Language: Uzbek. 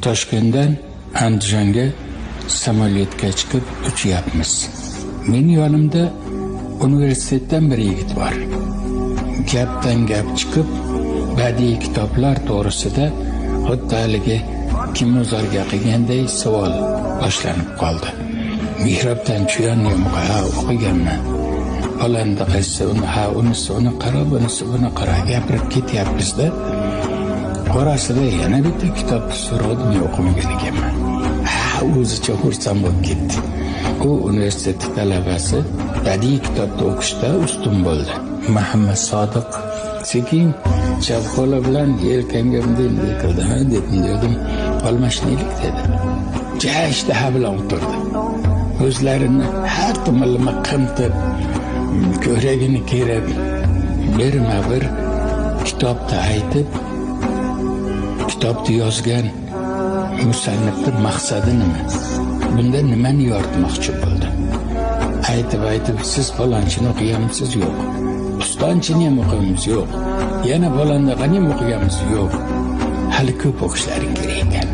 Toshkentdan Andijonga samolyotga chiqib uchyapmiz. Mening yonimda universitetdan bir yigit bor. Gapdan gap chiqib, badiiy kitoblar to'g'risida xuddi haligi kimozorga qilganday savol boshlanib qoldi. Mehrobdan Chuyonni o'qiganman. Falanda qaysi unisi uni qarab, unisi buni qarab gapirib ketyapmizda. Orasida yana bitta kitobni so'radim, o'qimagan ekanman. O'zicha xursand bo'lib ketdi. U universitet talabasi badiiy kitobni o'qishda ustun bo'ldi. Muhammad Sodiq sekin chap qo'li bilan yelkamga bunday qildi. Dedim, almashinaylik dedi. Jashda bilan o'tirdi. O'zlarini har tomonlama qimtib, ko'ragini kerib, berma bir kitobni aytib, kitobni yozgan musannifning maqsadi nima? Bunda nimani yoritmoqchi bo'ldi? Aytib, siz falonchini o'qiganmisiz? Yo'q. Ustonchini ham o'qiymiz? Yo'q. Yana falonda ham o'qiganmiz? Yo'q. Hali ko'p o'qishlaring kerak ekan.